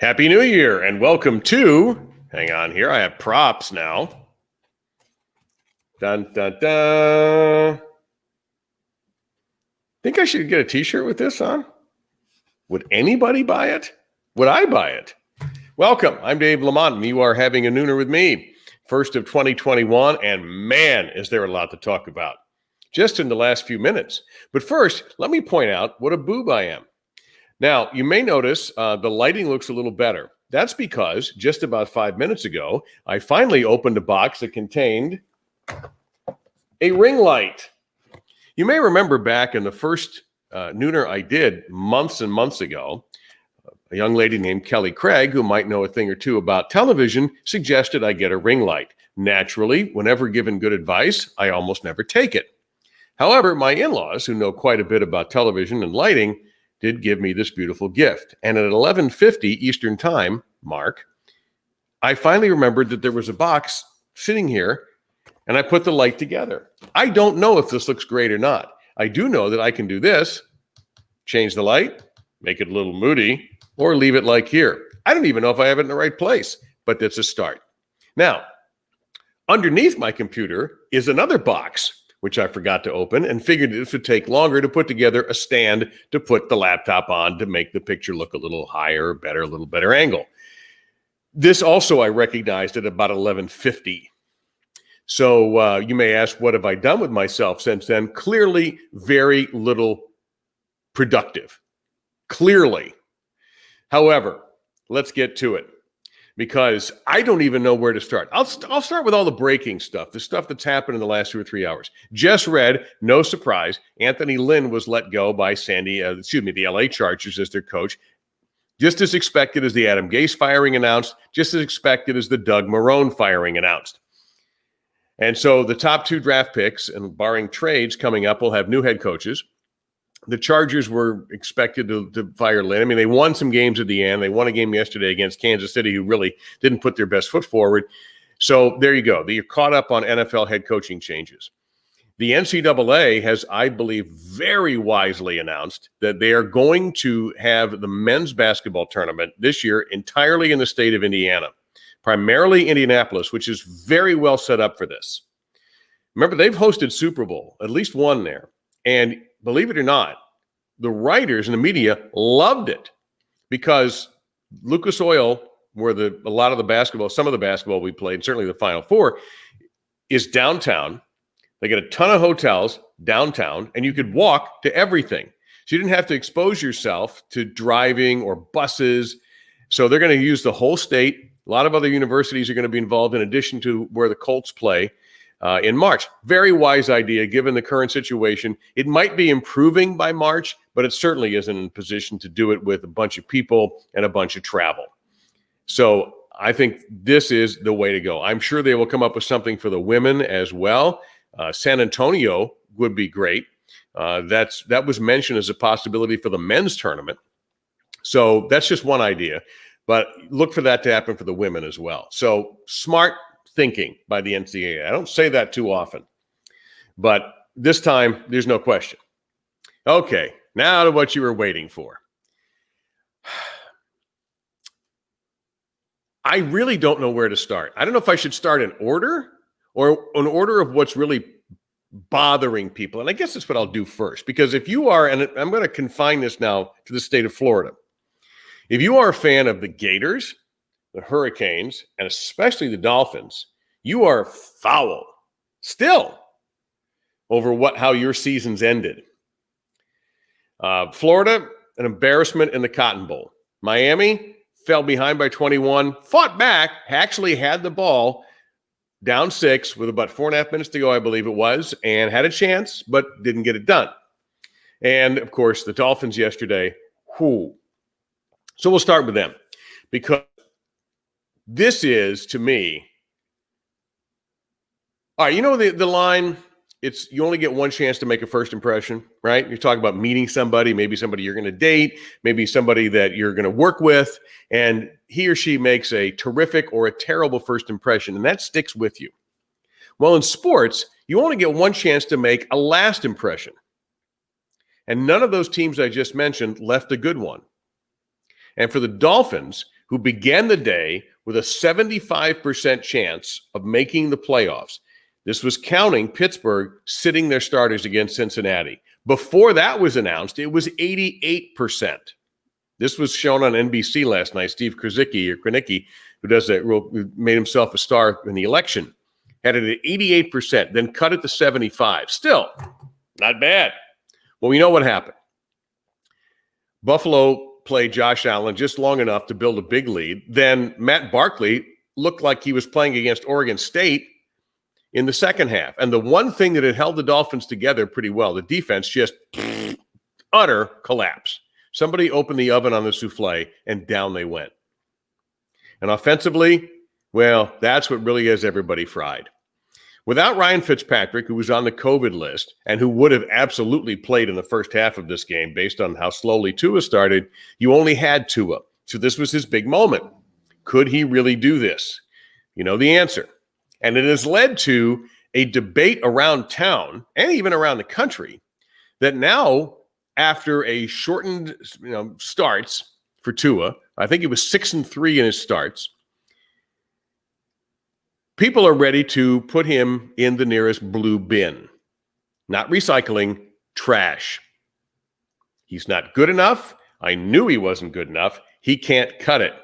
Happy New Year and welcome to, hang on here, I have props now. Dun, dun, dun. Think I should get a t-shirt with this on? Would anybody buy it? Would I buy it? Welcome, I'm Dave LaMont and you are having a nooner with me. First of 2021, and man, is there a lot to talk about. Just in the last few minutes. But first, let me point out what a boob I am. Now, you may notice the lighting looks a little better. That's because just about 5 minutes ago, I finally opened a box that contained a ring light. You may remember back in the first nooner I did months and months ago, a young lady named Kelly Craig, who might know a thing or two about television, suggested I get a ring light. Naturally, whenever given good advice, I almost never take it. However, my in-laws, who know quite a bit about television and lighting, did give me this beautiful gift. And at 11:50 Eastern Time, Mark, I finally remembered that there was a box sitting here, and I put the light together. I don't know if this looks great or not. I do know that I can do this, change the light, make it a little moody, or leave it like here. I don't even know if I have it in the right place, but that's a start. Now, underneath my computer is another box, which I forgot to open and figured this would take longer to put together a stand to put the laptop on to make the picture look a little higher, better, a little better angle. This also I recognized at about 11:50. So you may ask, what have I done with myself since then? Clearly, very little productive. Clearly. However, let's get to it. Because I don't even know where to start. I'll start with all the breaking stuff, the stuff that's happened in the last 2 or 3 hours. Just read, no surprise, Anthony Lynn was let go by the LA Chargers as their coach. Just as expected as the Adam Gase firing announced, just as expected as the Doug Marrone firing announced. And so the top 2 draft picks, and barring trades coming up, will have new head coaches. The Chargers were expected to fire Lynn. I mean, they won some games at the end. They won a game yesterday against Kansas City, who really didn't put their best foot forward. So there you go. You're caught up on NFL head coaching changes. The NCAA has, I believe, very wisely announced that they are going to have the men's basketball tournament this year entirely in the state of Indiana, primarily Indianapolis, which is very well set up for this. Remember, they've hosted Super Bowl, at least one there. And believe it or not, the writers and the media loved it because Lucas Oil, where a lot of the basketball, some of the basketball we played, certainly the Final Four, is downtown. They got a ton of hotels downtown, and you could walk to everything. So you didn't have to expose yourself to driving or buses. So they're going to use the whole state. A lot of other universities are going to be involved in addition to where the Colts play. In March. Very wise idea given the current situation. It might be improving by March, but it certainly isn't in position to do it with a bunch of people and a bunch of travel. So I think this is the way to go. I'm sure they will come up with something for the women as well. San Antonio would be great. That was mentioned as a possibility for the men's tournament. So that's just one idea. But look for that to happen for the women as well. So smart thinking by the NCAA. I don't say that too often, but this time there's no question. Okay, now to what you were waiting for. I really don't know where to start. I don't know if I should start in order or an order of what's really bothering people. And I guess that's what I'll do first, because if you are, and I'm going to confine this now to the state of Florida. If you are a fan of the Gators, the Hurricanes, and especially the Dolphins, you are foul still over how your season's ended. Florida, an embarrassment in the Cotton Bowl. Miami fell behind by 21, fought back, actually had the ball down 6 with about 4.5 minutes to go, I believe it was, and had a chance, but didn't get it done. And, of course, the Dolphins yesterday, So we'll start with them, because this is, to me, all right, you know the line, it's you only get one chance to make a first impression, right? You're talking about meeting somebody, maybe somebody you're going to date, maybe somebody that you're going to work with, and he or she makes a terrific or a terrible first impression, and that sticks with you. Well, in sports, you only get one chance to make a last impression. And none of those teams I just mentioned left a good one. And for the Dolphins, who began the day with a 75% chance of making the playoffs. This was counting Pittsburgh sitting their starters against Cincinnati. Before that was announced, it was 88%. This was shown on NBC last night. Steve Krasinski, who does that, who made himself a star in the election, had it at 88%, then cut it to 75%. Still, not bad. Well, we know what happened. Buffalo played Josh Allen just long enough to build a big lead. Then Matt Barkley looked like he was playing against Oregon State in the second half. And the one thing that had held the Dolphins together pretty well, the defense just utter collapse. Somebody opened the oven on the souffle, and down they went. And offensively, well, that's what really has everybody fried. Without Ryan Fitzpatrick, who was on the COVID list and who would have absolutely played in the first half of this game based on how slowly Tua started, you only had Tua. So this was his big moment. Could he really do this? You know the answer. And it has led to a debate around town and even around the country that now, after a shortened starts for Tua, I think it was 6-3 in his starts, people are ready to put him in the nearest blue bin. Not recycling, trash. He's not good enough. I knew he wasn't good enough. He can't cut it.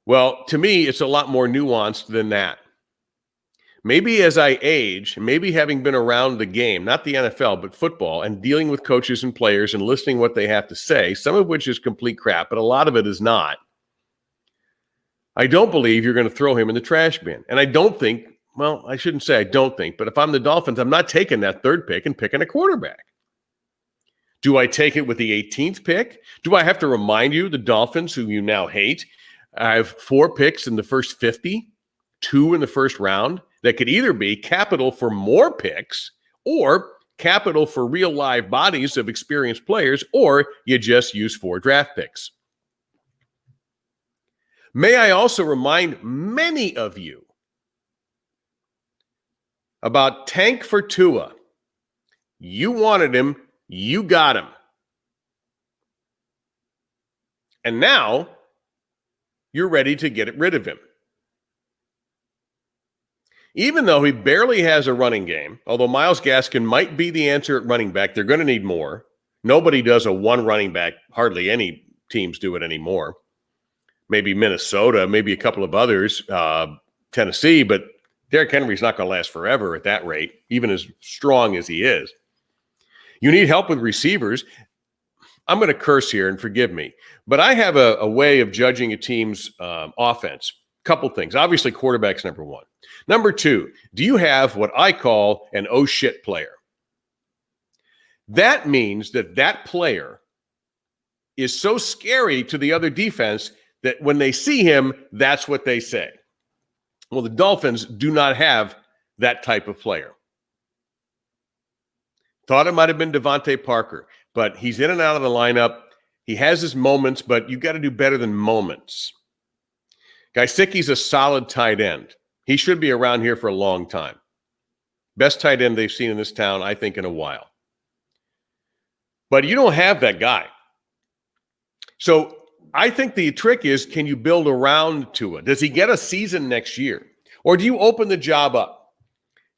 Well, to me, it's a lot more nuanced than that. Maybe as I age, maybe having been around the game, not the NFL, but football, and dealing with coaches and players and listening what they have to say, some of which is complete crap, but a lot of it is not. I don't believe you're going to throw him in the trash bin. And I don't think, well, I shouldn't say I don't think, but if I'm the Dolphins, I'm not taking that third pick and picking a quarterback. Do I take it with the 18th pick? Do I have to remind you, the Dolphins, who you now hate, I have 4 picks in the first 50, 2 in the first round, that could either be capital for more picks or capital for real live bodies of experienced players, or you just use 4 draft picks. May I also remind many of you about tank for Tua. You wanted him, you got him. And now you're ready to get rid of him. Even though he barely has a running game, although Myles Gaskin might be the answer at running back, they're going to need more. Nobody does a one running back. Hardly any teams do it anymore. Maybe Minnesota, maybe a couple of others, Tennessee, but Derrick Henry's not going to last forever at that rate, even as strong as he is. You need help with receivers. I'm going to curse here and forgive me, but I have a way of judging a team's offense. Couple things. Obviously, quarterback's number one. Number two, do you have what I call an oh shit player? That means that that player is so scary to the other defense that when they see him, that's what they say. Well, the Dolphins do not have that type of player. Thought it might have been Devontae Parker, but he's in and out of the lineup. He has his moments, but you've got to do better than moments. Gesicki's a solid tight end. He should be around here for a long time. Best tight end they've seen in this town, I think, in a while. But you don't have that guy. So I think the trick is, can you build around Tua? Does he get a season next year? Or do you open the job up?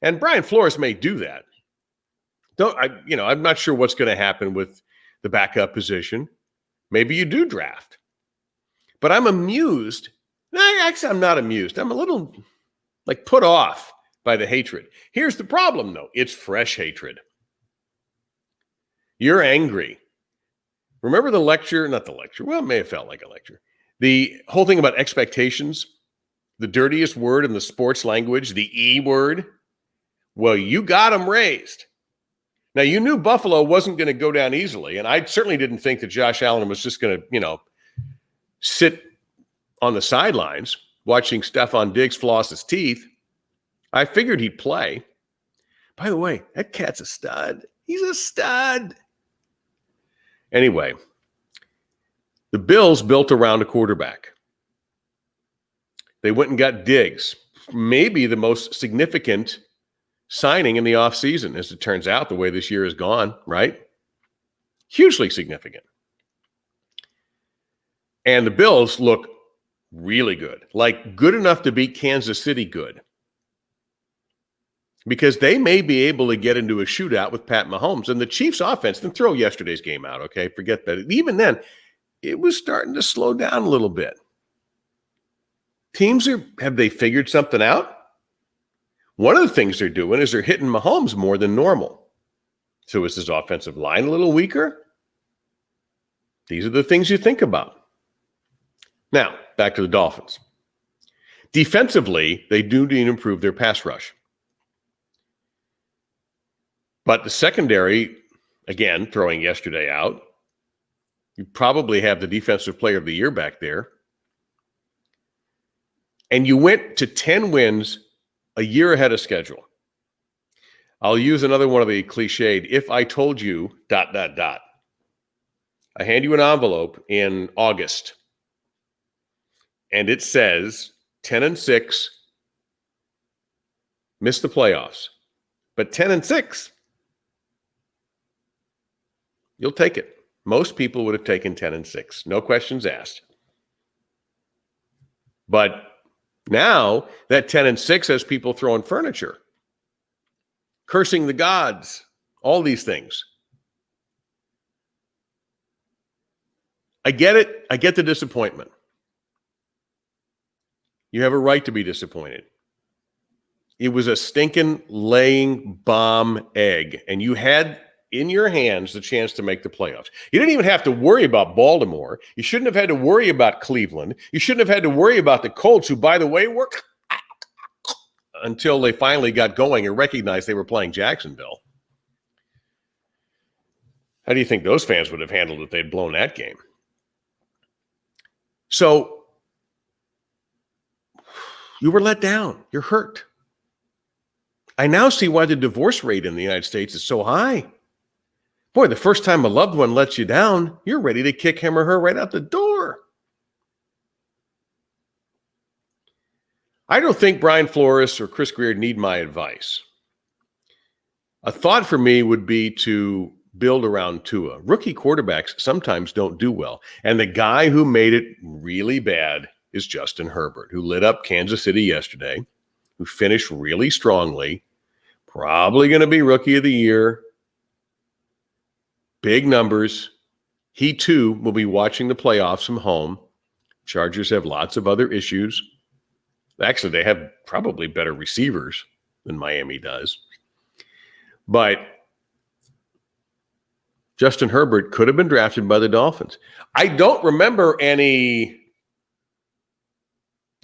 And Brian Flores may do that. I'm not sure what's going to happen with the backup position. Maybe you do draft. But I'm amused. Actually, I'm not amused. I'm a little put off by the hatred. Here's the problem, though. It's fresh hatred. You're angry. Remember the lecture? Not the lecture. Well, it may have felt like a lecture. The whole thing about expectations, the dirtiest word in the sports language, the E word. Well, you got them raised. Now, you knew Buffalo wasn't going to go down easily, and I certainly didn't think that Josh Allen was just going to, sit on the sidelines watching Stephon Diggs floss his teeth. I figured he'd play. By the way, that cat's a stud. He's a stud. Anyway, the Bills built around a quarterback. They went and got Diggs, maybe the most significant signing in the offseason, as it turns out, the way this year has gone, right? Hugely significant. And the Bills look really good, like good enough to beat Kansas City good. Because they may be able to get into a shootout with Pat Mahomes. And the Chiefs offense, then throw yesterday's game out, okay? Forget that. Even then, it was starting to slow down a little bit. Have they figured something out? One of the things they're doing is they're hitting Mahomes more than normal. So is his offensive line a little weaker? These are the things you think about. Now, back to the Dolphins. Defensively, they do need to improve their pass rush. But the secondary, again, throwing yesterday out, you probably have the defensive player of the year back there. And you went to 10 wins a year ahead of schedule. I'll use another one of the cliched, if I told you, ... I hand you an envelope in August, and it says 10-6, missed the playoffs. But 10-6, you'll take it. Most people would have taken 10-6. No questions asked. But now that 10-6 has people throwing furniture, cursing the gods, all these things. I get it. I get the disappointment. You have a right to be disappointed. It was a stinking laying bomb egg, and you had in your hands the chance to make the playoffs. You didn't even have to worry about Baltimore. You shouldn't have had to worry about Cleveland. You shouldn't have had to worry about the Colts, who, by the way, were until they finally got going and recognized they were playing Jacksonville. How do you think those fans would have handled it if they'd blown that game? So you were let down. You're hurt. I now see why the divorce rate in the United States is so high. Boy, the first time a loved one lets you down, you're ready to kick him or her right out the door. I don't think Brian Flores or Chris Greer need my advice. A thought for me would be to build around Tua. Rookie quarterbacks sometimes don't do well. And the guy who made it really bad is Justin Herbert, who lit up Kansas City yesterday, who finished really strongly, probably going to be Rookie of the Year. Big numbers. He, too, will be watching the playoffs from home. Chargers have lots of other issues. Actually, they have probably better receivers than Miami does. But Justin Herbert could have been drafted by the Dolphins. I don't remember any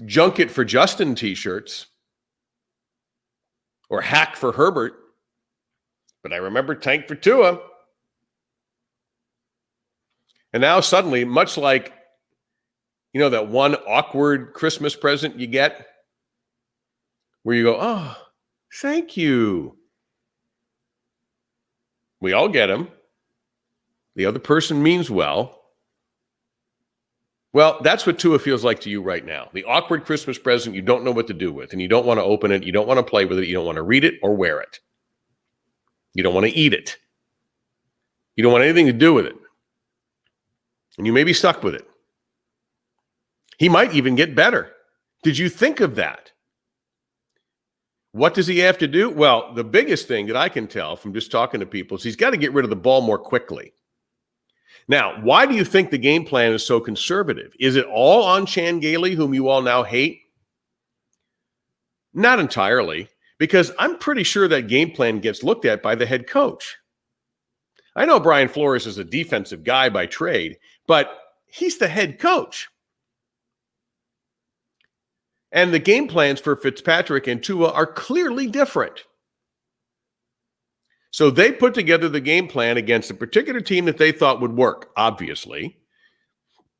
junket for Justin t-shirts or hack for Herbert, but I remember tank for Tua. And now suddenly, much like, you know, that one awkward Christmas present you get where you go, oh, thank you. We all get them. The other person means well. Well, that's what Tua feels like to you right now. The awkward Christmas present you don't know what to do with, and you don't want to open it, you don't want to play with it, you don't want to read it or wear it. You don't want to eat it. You don't want anything to do with it. And you may be stuck with it. He might even get better. Did you think of that? What does he have to do? Well, the biggest thing that I can tell from just talking to people is he's got to get rid of the ball more quickly. Now, why do you think the game plan is so conservative? Is it all on Chan Gailey, whom you all now hate? Not entirely, because I'm pretty sure that game plan gets looked at by the head coach. I know Brian Flores is a defensive guy by trade, but he's the head coach. And the game plans for Fitzpatrick and Tua are clearly different. So they put together the game plan against a particular team that they thought would work, obviously.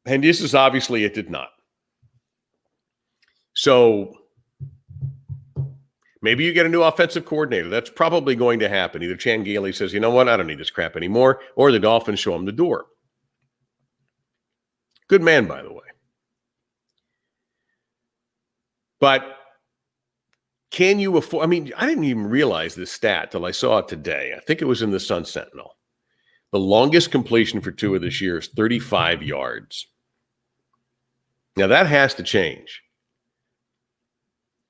And this is obviously it did not. So maybe you get a new offensive coordinator. That's probably going to happen. Either Chan Gailey says, you know what, I don't need this crap anymore, or the Dolphins show him the door. Good man, by the way. But can you afford? I mean, I didn't even realize this stat till I saw it today. I think it was in the Sun Sentinel. The longest completion for Tua this year is 35 yards. Now, that has to change.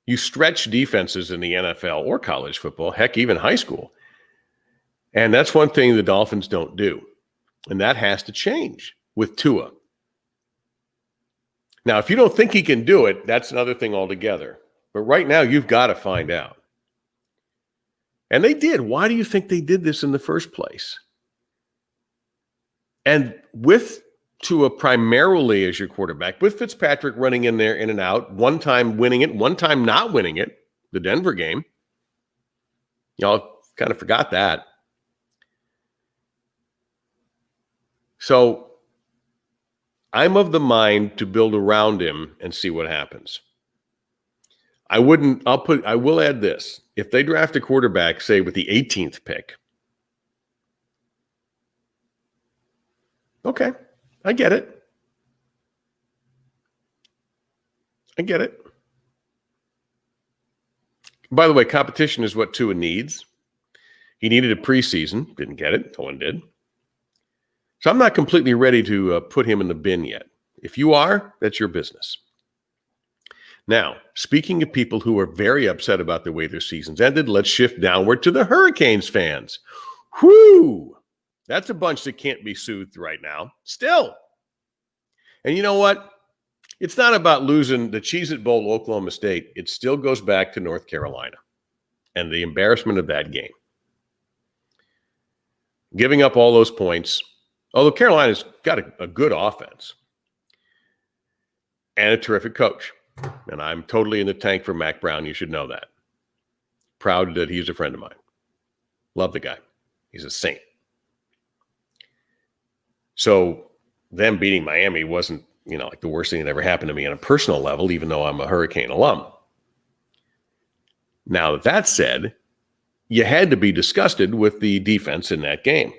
You stretch defenses in the NFL or college football, heck, even high school. And that's one thing the Dolphins don't do. And that has to change with Tua. Now, if you don't think he can do it, that's another thing altogether. But right now, you've got to find out. And they did. Why do you think they did this in the first place? And with Tua primarily as your quarterback, with Fitzpatrick running in there in and out, one time winning it, one time not winning it, the Denver game. Y'all kind of forgot that. So I'm of the mind to build around him and see what happens. I will add this. If they draft a quarterback, say with the 18th pick, okay, I get it. By the way, competition is what Tua needs. He needed a preseason. Didn't get it. No one did. So I'm not completely ready to put him in the bin yet. If you are, that's your business. Now, speaking of people who are very upset about the way their seasons ended, let's shift downward to the Hurricanes fans. Whoo! That's a bunch that can't be soothed right now. Still. And you know what? It's not about losing the Cheez-It Bowl to Oklahoma State. It still goes back to North Carolina and the embarrassment of that game. Giving up all those points, although Carolina's got a good offense and a terrific coach. And I'm totally in the tank for Mac Brown. You should know that. Proud that he's a friend of mine. Love the guy. He's a saint. So them beating Miami wasn't, like the worst thing that ever happened to me on a personal level, even though I'm a Hurricane alum. Now, that said, you had to be disgusted with the defense in that game.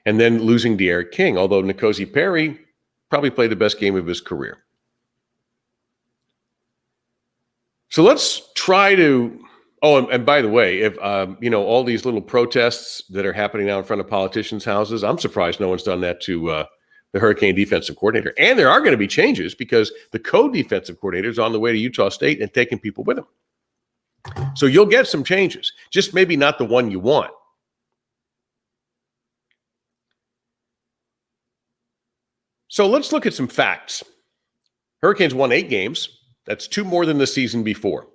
And then losing De'Aaron King, although N'Kosi Perry probably played the best game of his career. So let's try to – and by the way, if all these little protests that are happening now in front of politicians' houses, I'm surprised no one's done that to the Hurricane defensive coordinator. And there are going to be changes because the co-defensive coordinator is on the way to Utah State and taking people with him. So you'll get some changes, just maybe not the one you want. So let's look at some facts. Hurricanes won 8 games. That's 2 more than the season before.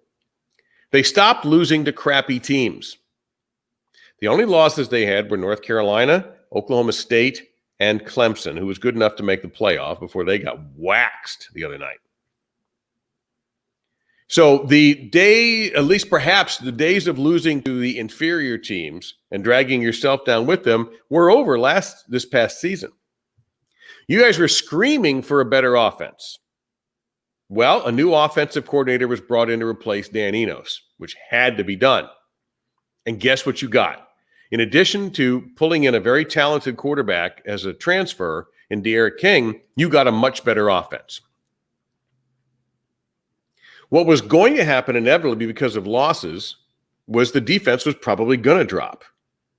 They stopped losing to crappy teams. The only losses they had were North Carolina, Oklahoma State, and Clemson, who was good enough to make the playoff before they got waxed the other night. So at least perhaps the days of losing to the inferior teams and dragging yourself down with them were over this past season. You guys were screaming for a better offense. Well, a new offensive coordinator was brought in to replace Dan Enos, which had to be done. And guess what you got? In addition to pulling in a very talented quarterback as a transfer in De'Aaron King, you got a much better offense. What was going to happen inevitably because of losses was the defense was probably going to drop.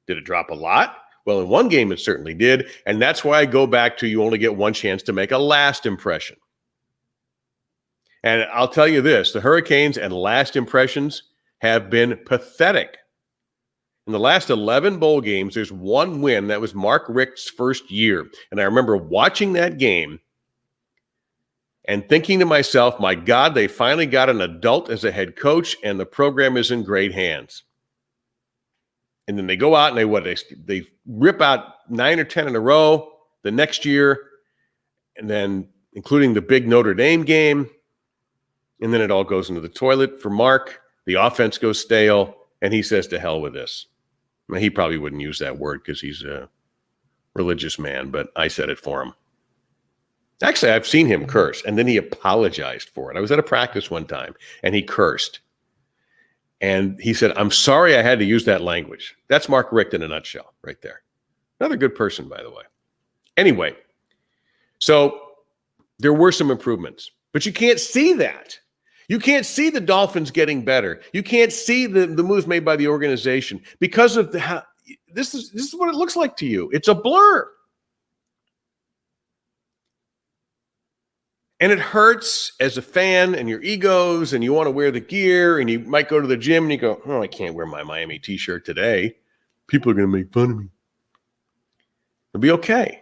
Did it drop a lot? Well, in one game it certainly did, and that's why I go back to you only get one chance to make a last impression. And I'll tell you this, the Hurricanes and last impressions have been pathetic. In the last 11 bowl games, there's one win. That was Mark Richt's first year. And I remember watching that game and thinking to myself, my God, they finally got an adult as a head coach, and the program is in great hands. And then they go out and they rip out 9 or 10 in a row the next year, and then including the big Notre Dame game. And then it all goes into the toilet for Mark. The offense goes stale, and he says, to hell with this. Now, he probably wouldn't use that word because he's a religious man, but I said it for him. Actually, I've seen him curse, and then he apologized for it. I was at a practice one time, and he cursed. And he said, I'm sorry I had to use that language. That's Mark Richt in a nutshell right there. Another good person, by the way. Anyway, so there were some improvements, but you can't see that. You can't see the Dolphins getting better. You can't see the moves made by the organization because of this is what it looks like to you. It's a blur. And it hurts as a fan and your egos, and you want to wear the gear, and you might go to the gym and you go, oh, I can't wear my Miami t-shirt today. People are going to make fun of me. It'll be okay.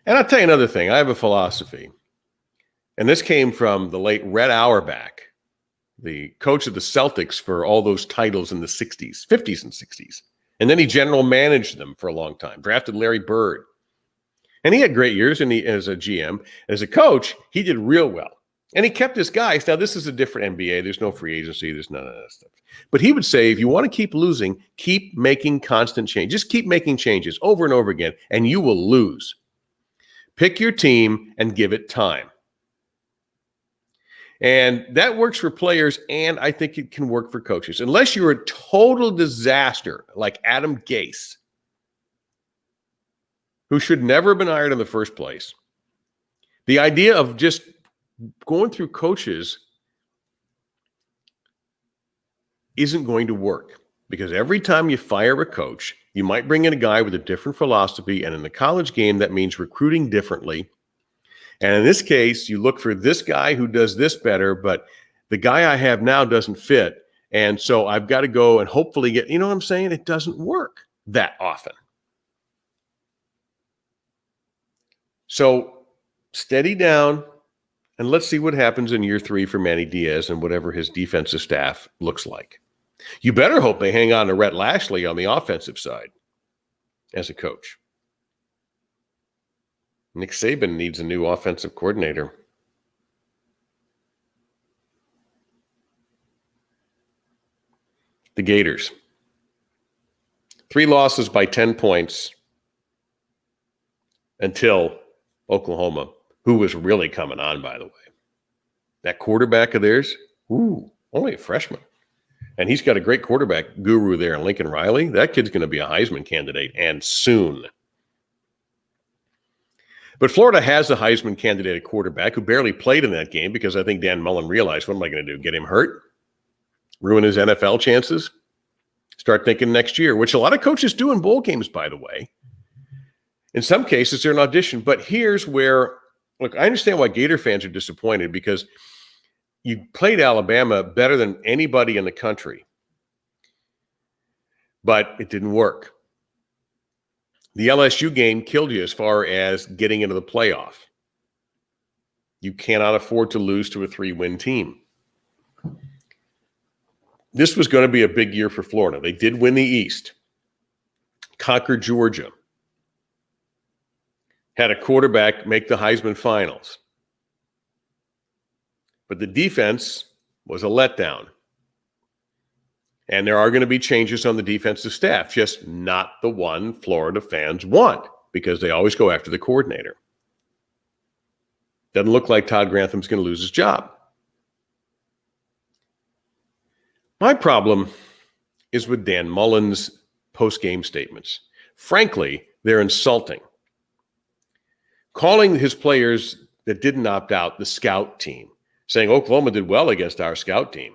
And I'll tell you another thing. I have a philosophy. And this came from the late Red Auerbach, the coach of the Celtics for all those titles in the 60s, 50s and 60s. And then he general managed them for a long time, drafted Larry Bird. And he had great years as a GM. As a coach, he did real well. And he kept his guys. Now, this is a different NBA. There's no free agency. There's none of that stuff. But he would say, if you want to keep losing, keep making constant changes. Just keep making changes over and over again, and you will lose. Pick your team and give it time. And that works for players, and I think it can work for coaches. Unless you're a total disaster like Adam Gase, who should never have been hired in the first place. The idea of just going through coaches isn't going to work, because every time you fire a coach, you might bring in a guy with a different philosophy, and in the college game, that means recruiting differently. And in this case, you look for this guy who does this better, but the guy I have now doesn't fit. And so I've got to go and hopefully get, you know what I'm saying? It doesn't work that often. So steady down, and let's see what happens in year 3 for Manny Diaz and whatever his defensive staff looks like. You better hope they hang on to Rhett Lashley on the offensive side as a coach. Nick Saban needs a new offensive coordinator. The Gators. 3 losses by 10 points until Oklahoma, who was really coming on, by the way. That quarterback of theirs, only a freshman. And he's got a great quarterback guru there in Lincoln Riley. That kid's going to be a Heisman candidate, and soon. But Florida has a Heisman candidate quarterback who barely played in that game because I think Dan Mullen realized, what am I going to do, get him hurt? Ruin his NFL chances? Start thinking next year, which a lot of coaches do in bowl games, by the way. In some cases, they're an audition. But here's where, look, I understand why Gator fans are disappointed, because you played Alabama better than anybody in the country. But it didn't work. The LSU game killed you as far as getting into the playoff. You cannot afford to lose to a 3-win team. This was going to be a big year for Florida. They did win the East, conquered Georgia, had a quarterback make the Heisman finals. But the defense was a letdown. And there are going to be changes on the defensive staff, just not the one Florida fans want, because they always go after the coordinator. Doesn't look like Todd Grantham's going to lose his job. My problem is with Dan Mullen's post-game statements. Frankly, they're insulting. Calling his players that didn't opt out the scout team, saying Oklahoma did well against our scout team,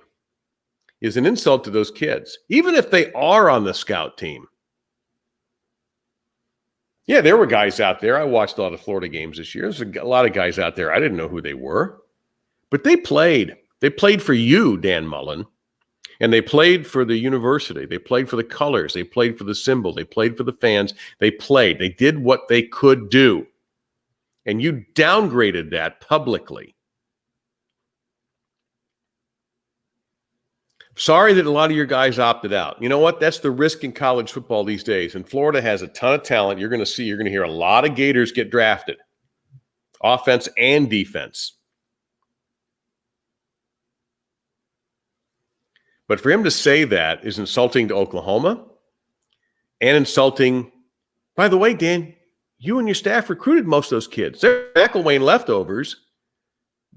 is an insult to those kids, even if they are on the scout team. Yeah, there were guys out there. I watched a lot of Florida games this year. There's a lot of guys out there. I didn't know who they were. But they played. They played for you, Dan Mullen. And they played for the university. They played for the colors. They played for the symbol. They played for the fans. They played. They did what they could do. And you downgraded that publicly. Sorry that a lot of your guys opted out. You know what? That's the risk in college football these days. And Florida has a ton of talent. You're going to hear a lot of Gators get drafted, offense and defense. But for him to say that is insulting to Oklahoma and insulting, by the way, Dan, you and your staff recruited most of those kids. They're McElwain leftovers,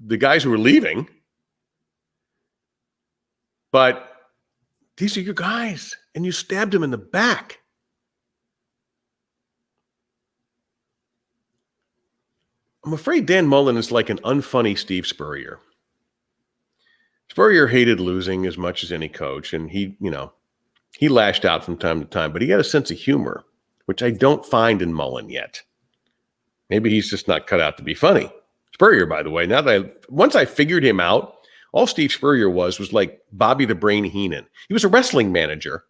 the guys who were leaving. But these are your guys, and you stabbed them in the back. I'm afraid Dan Mullen is like an unfunny Steve Spurrier. Spurrier hated losing as much as any coach, and he lashed out from time to time, but he had a sense of humor, which I don't find in Mullen yet. Maybe he's just not cut out to be funny. Spurrier, by the way, once I figured him out, all Steve Spurrier was like Bobby the Brain Heenan. He was a wrestling manager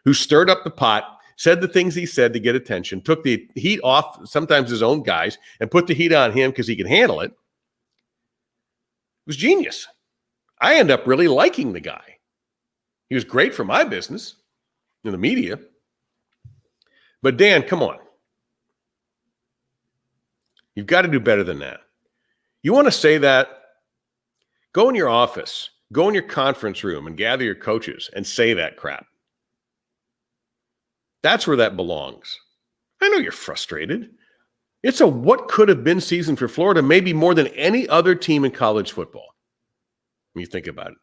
who stirred up the pot, said the things he said to get attention, took the heat off sometimes his own guys, and put the heat on him because he could handle it. It was genius. I end up really liking the guy. He was great for my business in the media. But Dan, come on. You've got to do better than that. You want to say that? Go in your office, go in your conference room and gather your coaches and say that crap. That's where that belongs. I know you're frustrated. It's a what could have been season for Florida, maybe more than any other team in college football, when you think about it.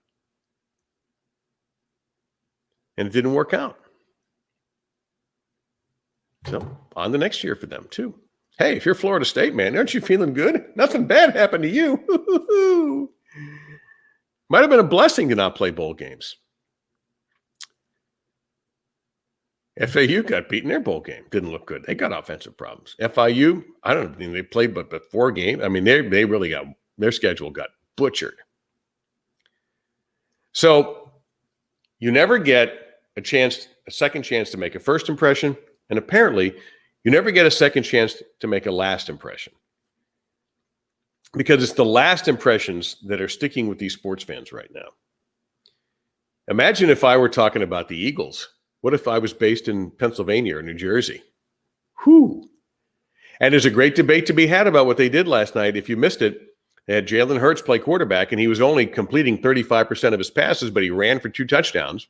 And it didn't work out. So on the next year for them, too. Hey, if you're Florida State, man, aren't you feeling good? Nothing bad happened to you. Might have been a blessing to not play bowl games. FAU got beaten their bowl game. Didn't look good. They got offensive problems. FIU, I don't think they played but 4 games. I mean, they really got, their schedule got butchered. So you never get a second chance to make a first impression, and apparently you never get a second chance to make a last impression. Because it's the last impressions that are sticking with these sports fans right now. Imagine if I were talking about the Eagles. What if I was based in Pennsylvania or New Jersey? Whew. And there's a great debate to be had about what they did last night. If you missed it, they had Jalen Hurts play quarterback, and he was only completing 35% of his passes, but he ran for 2 touchdowns.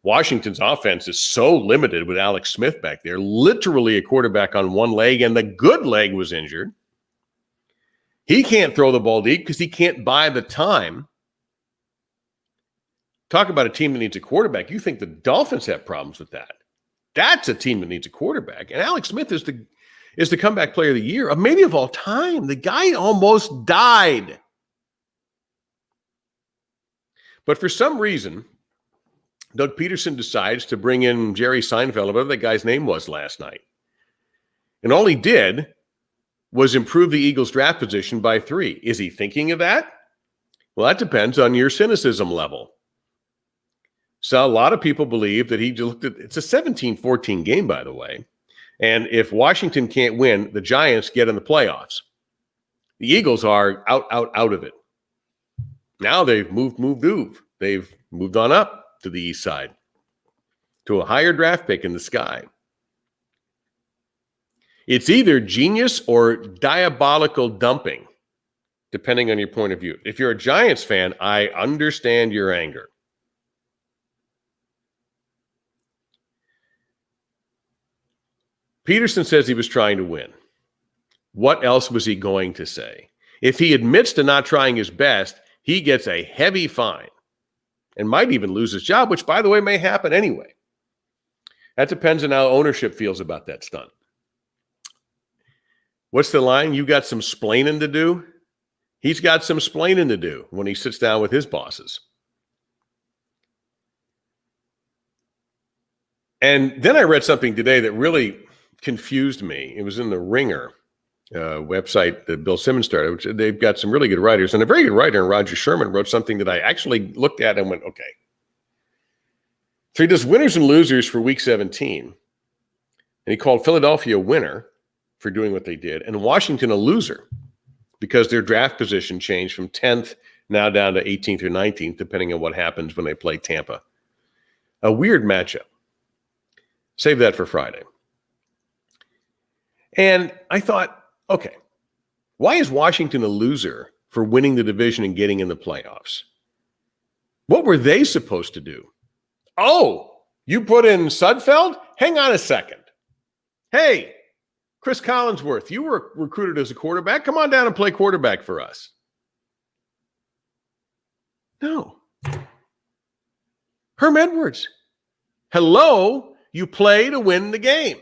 Washington's offense is so limited with Alex Smith back there, literally a quarterback on one leg, and the good leg was injured. He can't throw the ball deep because he can't buy the time. Talk about a team that needs a quarterback. You think the Dolphins have problems with that. That's a team that needs a quarterback. And Alex Smith is the comeback player of the year, maybe of all time. The guy almost died. But for some reason, Doug Peterson decides to bring in Jerry Seinfeld, whatever that guy's name was last night. And all he did was improve the Eagles' draft position by 3. Is he thinking of that? Well, that depends on your cynicism level. So a lot of people believe that he looked at, it's a 17-14 game, by the way. And if Washington can't win, the Giants get in the playoffs. The Eagles are out of it. Now they've moved. They've moved on up to the east side to a higher draft pick in the sky. It's either genius or diabolical dumping, depending on your point of view. If you're a Giants fan, I understand your anger. Peterson says he was trying to win. What else was he going to say? If he admits to not trying his best, he gets a heavy fine and might even lose his job, which, by the way, may happen anyway. That depends on how ownership feels about that stunt. What's the line? You got some splaining to do? He's got some splaining to do when he sits down with his bosses. And then I read something today that really confused me. It was in the Ringer website that Bill Simmons started, which they've got some really good writers. And a very good writer, Roger Sherman, wrote something that I actually looked at and went, okay. So he does winners and losers for week 17. And he called Philadelphia a winner for doing what they did, and Washington a loser because their draft position changed from 10th now down to 18th or 19th, depending on what happens when they play Tampa. A weird matchup. Save that for Friday. And I thought, okay, why is Washington a loser for winning the division and getting in the playoffs? What were they supposed to do? Oh, you put in Sudfeld? Hang on a second. Hey, Chris Collinsworth, you were recruited as a quarterback. Come on down and play quarterback for us. No. Herm Edwards. Hello, you play to win the game.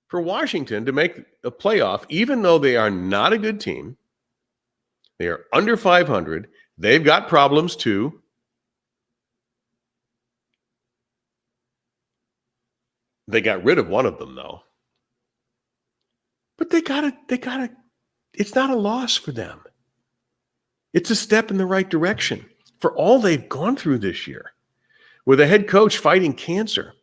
For Washington to make a playoff, even though they are not a good team, they are under 500, they've got problems too. They got rid of one of them, though. But they gotta, it's not a loss for them. It's a step in the right direction for all they've gone through this year with a head coach fighting cancer.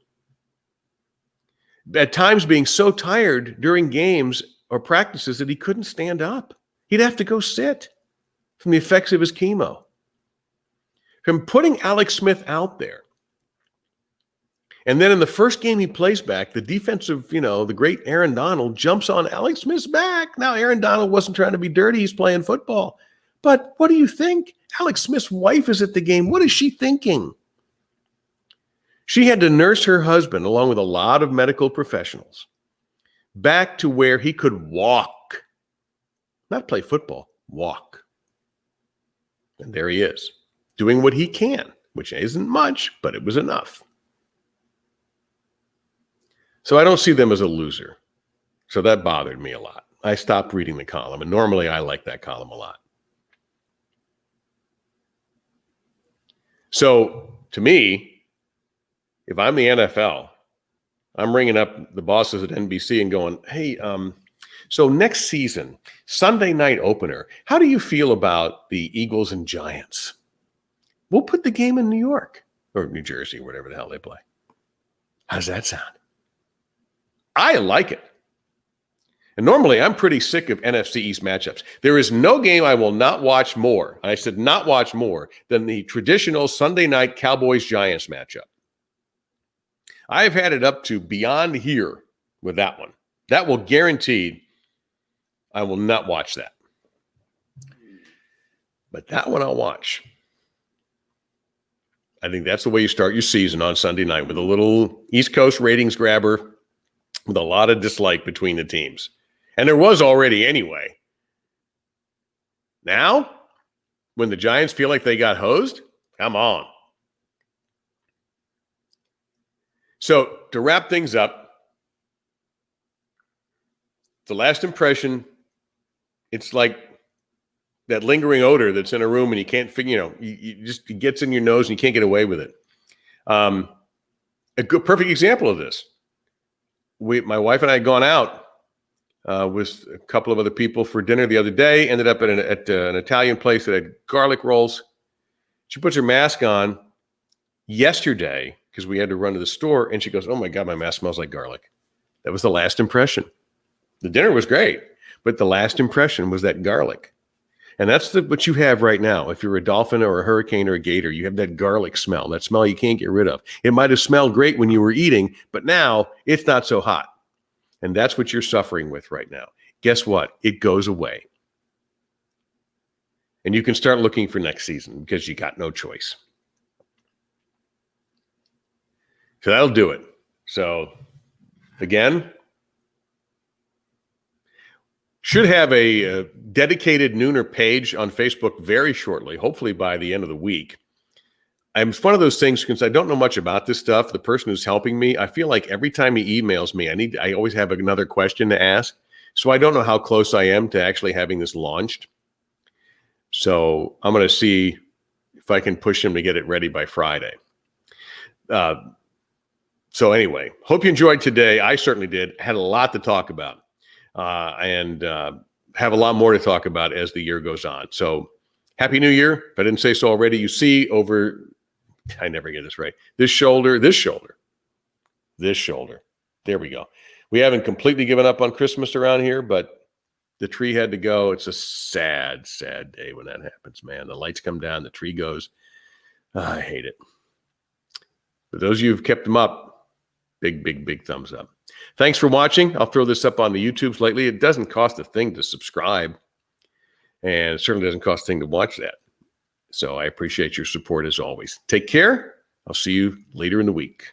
At times being so tired during games or practices that he couldn't stand up. He'd have to go sit from the effects of his chemo. From putting Alex Smith out there. And then in the first game he plays back, the defensive, the great Aaron Donald jumps on Alex Smith's back. Now, Aaron Donald wasn't trying to be dirty. He's playing football. But what do you think? Alex Smith's wife is at the game. What is she thinking? She had to nurse her husband, along with a lot of medical professionals, back to where he could walk. Not play football, walk. And there he is, doing what he can, which isn't much, but it was enough. So I don't see them as a loser. So that bothered me a lot. I stopped reading the column, and normally I like that column a lot. So to me, if I'm the NFL, I'm ringing up the bosses at NBC and going, hey, so next season, Sunday night opener, how do you feel about the Eagles and Giants? We'll put the game in New York or New Jersey, or whatever the hell they play. How does that sound? I like it. And normally I'm pretty sick of NFC East matchups. There is no game I will not watch more, and I said not watch more, than the traditional Sunday night Cowboys-Giants matchup. I've had it up to beyond here with that one. That will guarantee I will not watch that. But that one I'll watch. I think that's the way you start your season on Sunday night, with a little East Coast ratings grabber with a lot of dislike between the teams. And there was already anyway. Now, when the Giants feel like they got hosed, come on. So to wrap things up, the last impression, it's like that lingering odor that's in a room and you can't figure, it gets in your nose and you can't get away with it. A good, perfect example of this. My wife and I had gone out with a couple of other people for dinner the other day, ended up at an Italian place that had garlic rolls. She puts her mask on yesterday because we had to run to the store, and she goes, oh my God, my mask smells like garlic. That was the last impression. The dinner was great, but the last impression was that garlic. And that's what you have right now. If you're a dolphin or a hurricane or a gator, you have that garlic smell, that smell you can't get rid of. It might have smelled great when you were eating, but now it's not so hot. And that's what you're suffering with right now. Guess what? It goes away. And you can start looking for next season because you got no choice. So that'll do it. So again, should have a dedicated Nooner page on Facebook very shortly, hopefully by the end of the week. It's one of those things, because I don't know much about this stuff. The person who's helping me, I feel like every time he emails me, I always have another question to ask. So I don't know how close I am to actually having this launched. So I'm going to see if I can push him to get it ready by Friday. So anyway, hope you enjoyed today. I certainly did. Had a lot to talk about, and have a lot more to talk about as the year goes on. So Happy New Year. If I didn't say so already, you see over, I never get this right, this shoulder. There we go. We haven't completely given up on Christmas around here, but the tree had to go. It's a sad, sad day when that happens, man. The lights come down, the tree goes. I hate it. But those of you who've kept them up, big, big, big thumbs up. Thanks for watching. I'll throw this up on the YouTubes lately. It doesn't cost a thing to subscribe, and it certainly doesn't cost a thing to watch that. So I appreciate your support as always. Take care. I'll see you later in the week.